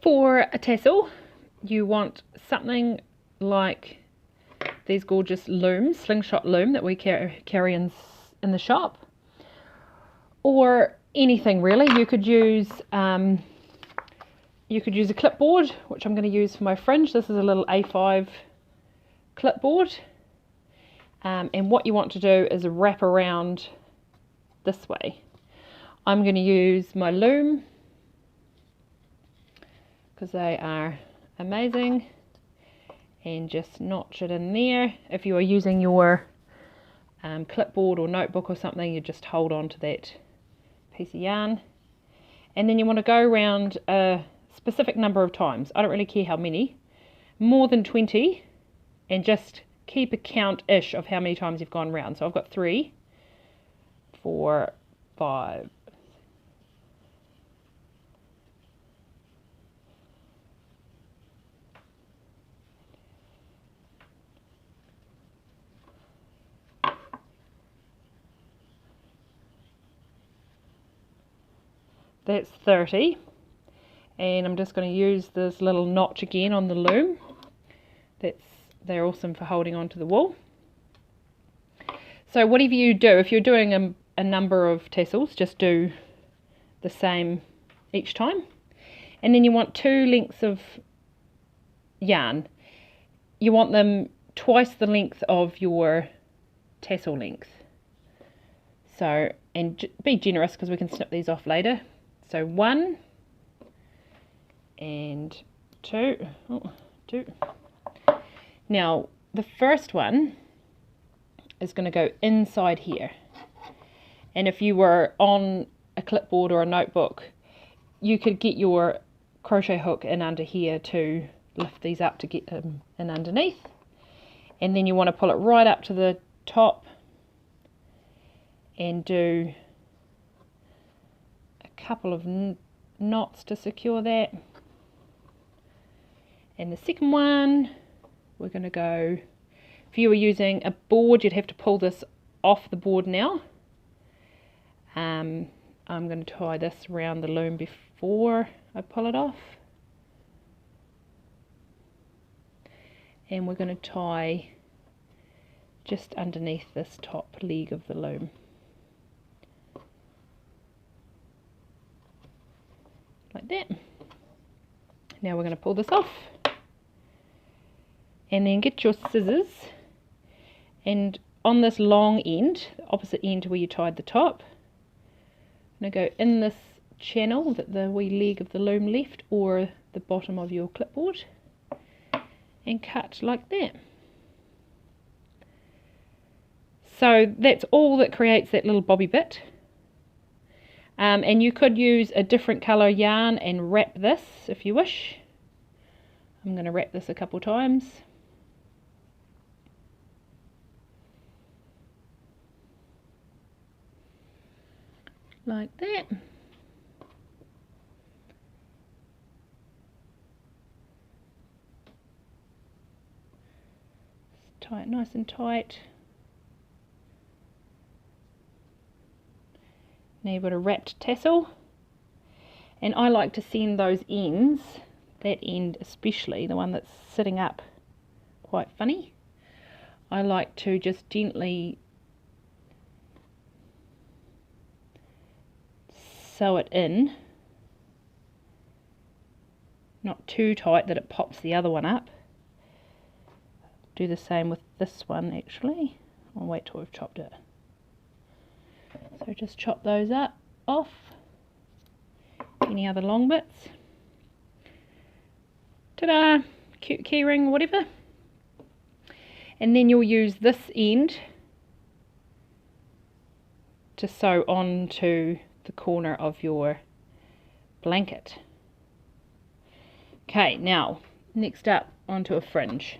For a tassel, you want something like these gorgeous looms, slingshot loom that we carry in the shop, or anything really. You could use a clipboard, which I'm going to use for my fringe. This is a little A5 clipboard, and what you want to do is wrap around this way. I'm going to use my loom because they are amazing, and just notch it in there. If you are using your clipboard or notebook or something, you just hold on to that piece of yarn, and then you want to go around a specific number of times. I don't really care how many, more than 20, and just keep a count-ish of how many times you've gone round. So I've got 3, 4, 5, that's 30, and I'm just going to use this little notch again on the loom. They're awesome for holding onto the wool. So whatever you do, if you're doing a number of tassels, just do the same each time. And then you want 2 lengths of yarn. You want them twice the length of your tassel length. So, and be generous because we can snip these off later. So 1 and 2. Oh, 2. Now the first one is going to go inside here, and if you were on a clipboard or a notebook, you could get your crochet hook in under here to lift these up to get them in underneath, and then you want to pull it right up to the top and do a couple of knots to secure that. And the second one, we're going to go, if you were using a board, you'd have to pull this off the board now. I'm going to tie this around the loom before I pull it off. And we're going to tie just underneath this top leg of the loom. Like that. Now we're going to pull this off. And then get your scissors, and on this long end, the opposite end where you tied the top, I'm going to go in this channel that the wee leg of the loom left, or the bottom of your clipboard, and cut like that. So that's all that creates that little bobby bit. And you could use a different colour yarn and wrap this if you wish. I'm going to wrap this a couple times. Like that. Tie it nice and tight. Now you've got a wrapped tassel, and I like to send those ends, that end especially, the one that's sitting up quite funny, I like to just gently sew it in, not too tight that it pops the other one up. Do the same with this one actually. I'll wait till we've chopped it. So just chop those up, off, any other long bits. Ta-da! Cute keyring, whatever. And then you'll use this end to sew onto the corner of your blanket. Okay, now next up onto a fringe.